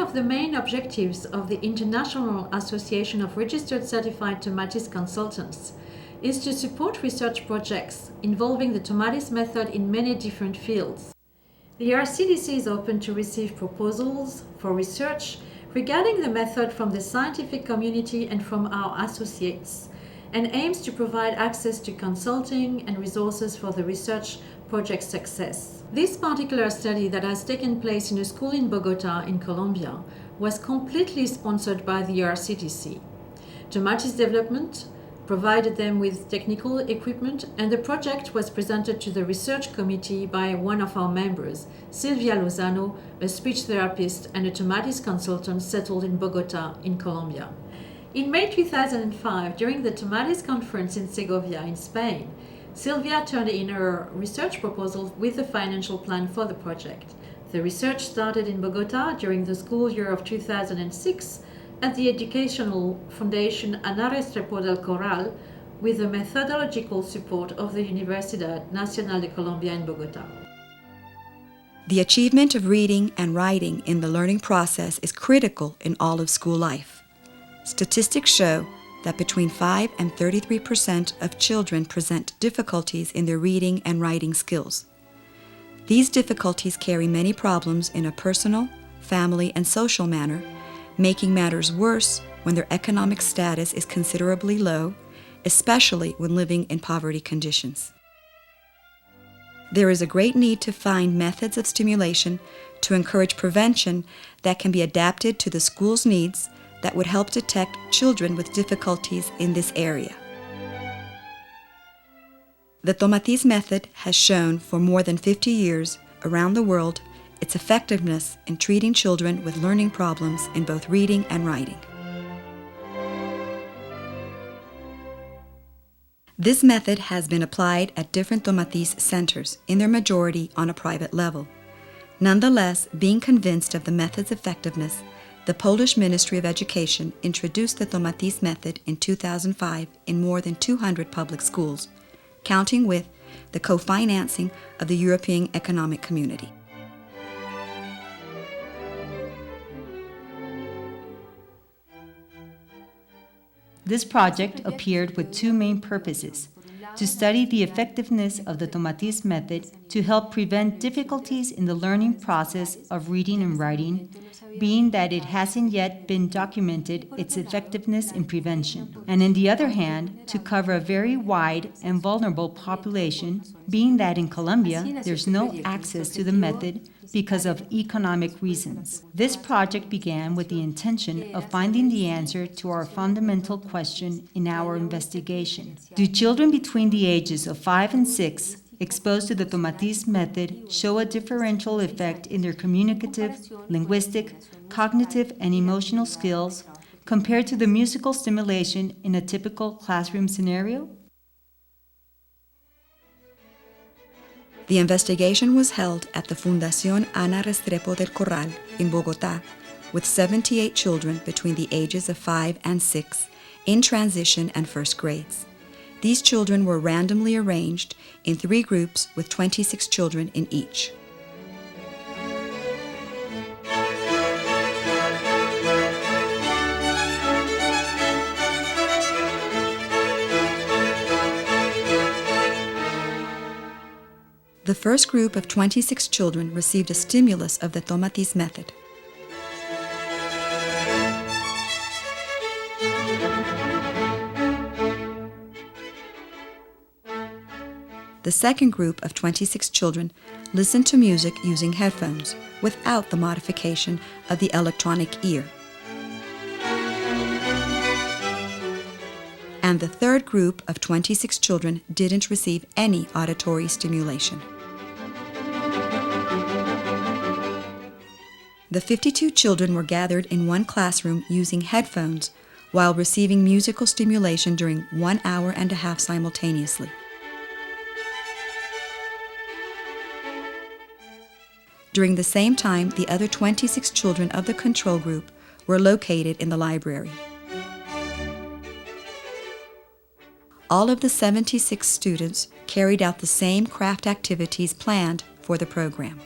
of the main objectives of the International Association of Registered Certified Tomatis Consultants is to support research projects involving the Tomatis method in many different fields. The RCDC is open to receive proposals for research regarding the method from the scientific community and from our associates, and aims to provide access to consulting and resources for the research project success. This particular study that has taken place in a school in Bogota in Colombia was completely sponsored by the RCDC. Tomatis Development provided them with technical equipment, and the project was presented to the research committee by one of our members, Silvia Lozano, a speech therapist and a Tomatis consultant settled in Bogota in Colombia. In May 2005, during the Tomatis conference in Segovia in Spain, Silvia turned in her research proposal with a financial plan for the project. The research started in Bogota during the school year of 2006 at the educational foundation Ana Restrepo del Corral, with the methodological support of the Universidad Nacional de Colombia in Bogota. The achievement of reading and writing in the learning process is critical in all of school life. Statistics show that between 5 and 33% of children present difficulties in their reading and writing skills. These difficulties carry many problems in a personal, family, and social manner, making matters worse when their economic status is considerably low, especially when living in poverty conditions. There is a great need to find methods of stimulation to encourage prevention that can be adapted to the school's needs that would help detect children with difficulties in this area. The Tomatis Method has shown for more than 50 years around the world its effectiveness in treating children with learning problems in both reading and writing. This method has been applied at different Tomatis centers, in their majority on a private level. Nonetheless, being convinced of the method's effectiveness, the Polish Ministry of Education introduced the Tomatis Method in 2005 in more than 200 public schools, counting with the co-financing of the European Economic Community. This project appeared with two main purposes: to study the effectiveness of the Tomatis method to help prevent difficulties in the learning process of reading and writing, being that it hasn't yet been documented its effectiveness in prevention, and on the other hand, to cover a very wide and vulnerable population, being that in Colombia there's no access to the method because of economic reasons. This project began with the intention of finding the answer to our fundamental question in our investigation. Do children between the ages of 5 and 6 exposed to the Tomatis method show a differential effect in their communicative, linguistic, cognitive, and emotional skills compared to the musical stimulation in a typical classroom scenario? The investigation was held at the Fundación Ana Restrepo del Corral in Bogotá, with 78 children between the ages of 5 and 6 in transition and first grades. These children were randomly arranged in 3 groups with 26 children in each. The first group of 26 children received a stimulus of the Tomatis method. The second group of 26 children listened to music using headphones without the modification of the electronic ear. And the third group of 26 children didn't receive any auditory stimulation. The 52 children were gathered in one classroom using headphones while receiving musical stimulation during 1 hour and a half simultaneously. During the same time, the other 26 children of the control group were located in the library. All of the 76 students carried out the same craft activities planned for the program.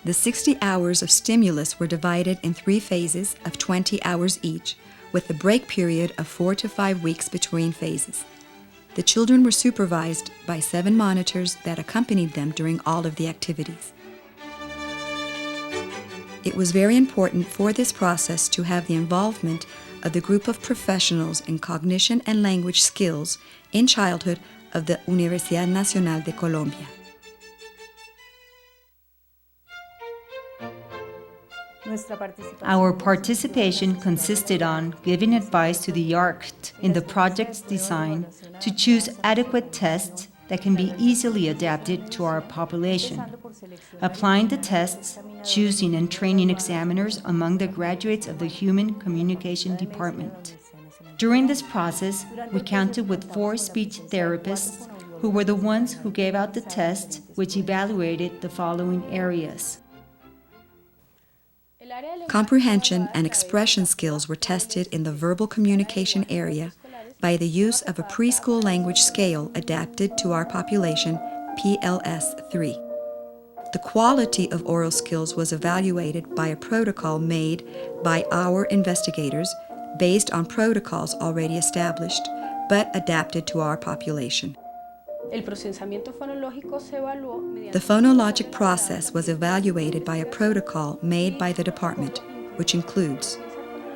The 60 hours of stimulus were divided in 3 phases of 20 hours each, with a break period of 4 to 5 weeks between phases. The children were supervised by 7 monitors that accompanied them during all of the activities. It was very important for this process to have the involvement of the group of professionals in cognition and language skills in childhood of the Universidad Nacional de Colombia. Our participation consisted on giving advice to the ARCT in the project's design to choose adequate tests that can be easily adapted to our population, applying the tests, choosing and training examiners among the graduates of the Human Communication Department. During this process, we counted with 4 speech therapists who were the ones who gave out the tests, which evaluated the following areas. Comprehension and expression skills were tested in the verbal communication area by the use of a preschool language scale adapted to our population, PLS-3. The quality of oral skills was evaluated by a protocol made by our investigators based on protocols already established, but adapted to our population. The phonologic process was evaluated by a protocol made by the department, which includes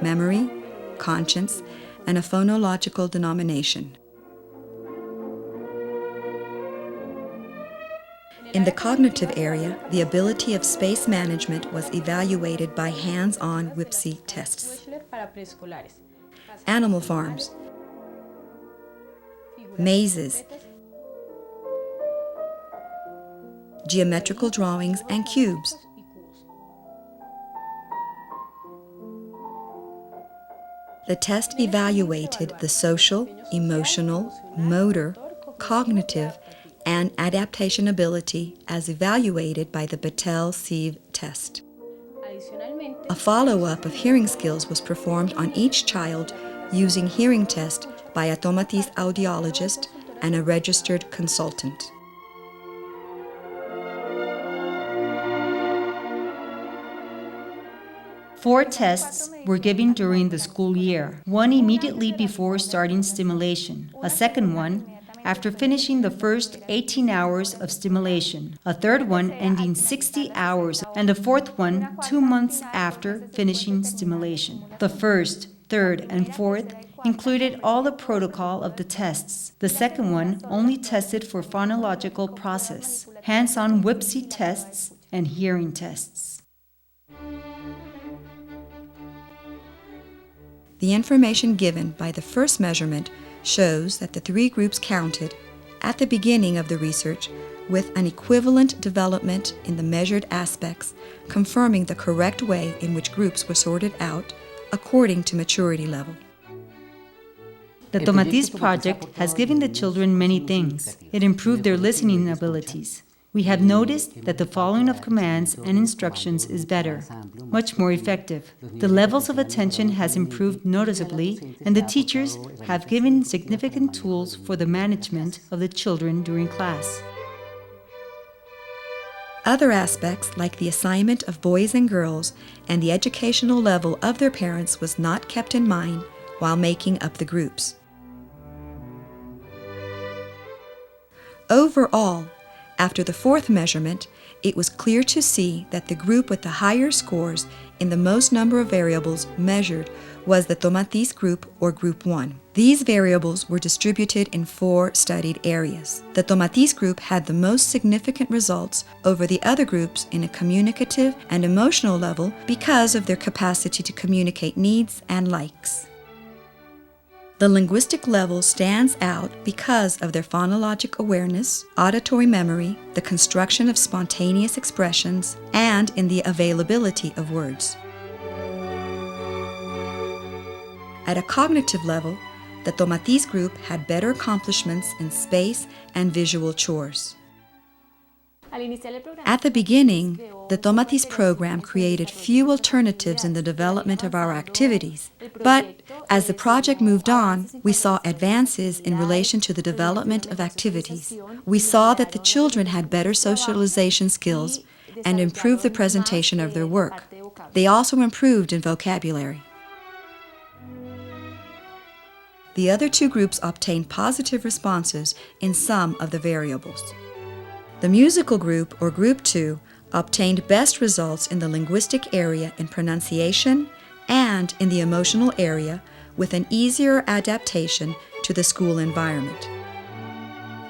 memory, conscience, and a phonological denomination. In the cognitive area, the ability of space management was evaluated by hands-on WIPSI tests. Animal farms, mazes, geometrical drawings, and cubes. The test evaluated the social, emotional, motor, cognitive, and adaptation ability as evaluated by the Battelle-Sieve test. A follow-up of hearing skills was performed on each child using hearing test by a Tomatis audiologist and a registered consultant. Four tests were given during the school year, one immediately before starting stimulation, a second one after finishing the first 18 hours of stimulation, a third one ending 60 hours, and a fourth one 2 months after finishing stimulation. The first, third, and fourth included all the protocol of the tests. The second one only tested for phonological process, hands-on WIPSI tests, and hearing tests. The information given by the first measurement shows that the 3 groups counted at the beginning of the research with an equivalent development in the measured aspects, confirming the correct way in which groups were sorted out according to maturity level. The Tomatis project has given the children many things. It improved their listening abilities. We have noticed that the following of commands and instructions is better, much more effective. The levels of attention has improved noticeably, and the teachers have given significant tools for the management of the children during class. Other aspects, like the assignment of boys and girls and the educational level of their parents, was not kept in mind while making up the groups. Overall, after the 4th measurement, it was clear to see that the group with the higher scores in the most number of variables measured was the Tomatis group, or Group 1. These variables were distributed in 4 studied areas. The Tomatis group had the most significant results over the other groups in a communicative and emotional level because of their capacity to communicate needs and likes. The linguistic level stands out because of their phonologic awareness, auditory memory, the construction of spontaneous expressions, and in the availability of words. At a cognitive level, the Tomatis group had better accomplishments in space and visual chores. At the beginning, the Tomatis program created few alternatives in the development of our activities, but as the project moved on, we saw advances in relation to the development of activities. We saw that the children had better socialization skills and improved the presentation of their work. They also improved in vocabulary. The other two groups obtained positive responses in some of the variables. The musical group, or Group 2, obtained best results in the linguistic area in pronunciation and in the emotional area, with an easier adaptation to the school environment.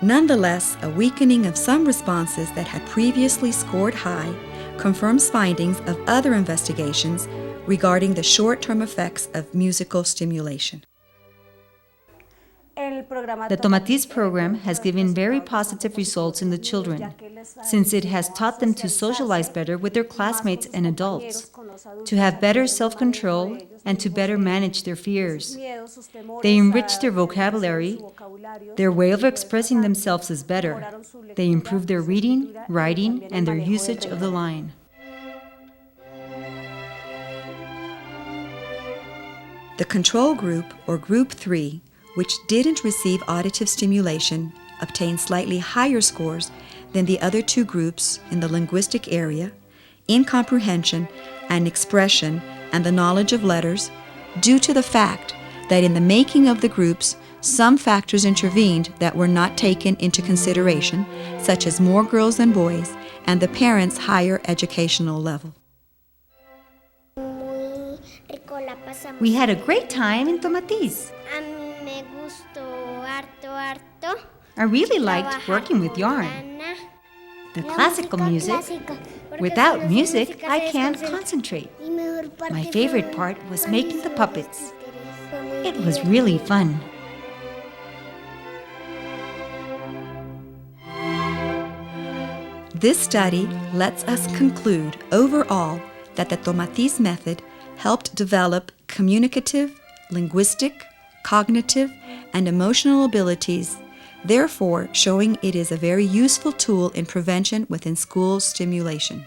Nonetheless, a weakening of some responses that had previously scored high confirms findings of other investigations regarding the short-term effects of musical stimulation. The Tomatis program has given very positive results in the children, since it has taught them to socialize better with their classmates and adults, to have better self-control, and to better manage their fears. They enrich their vocabulary, their way of expressing themselves is better. They improve their reading, writing, and their usage of the line. The control group, or Group 3, which didn't receive auditive stimulation, obtained slightly higher scores than the other two groups in the linguistic area, in comprehension and expression and the knowledge of letters, due to the fact that in the making of the groups, some factors intervened that were not taken into consideration, such as more girls than boys and the parents' higher educational level. We had a great time in Tomatis. I really liked working with yarn. The classical music. Without music, I can't concentrate. My favorite part was making the puppets. It was really fun. This study lets us conclude overall that the Tomatis method helped develop communicative, linguistic, cognitive, and emotional abilities, therefore showing it is a very useful tool in prevention within school stimulation.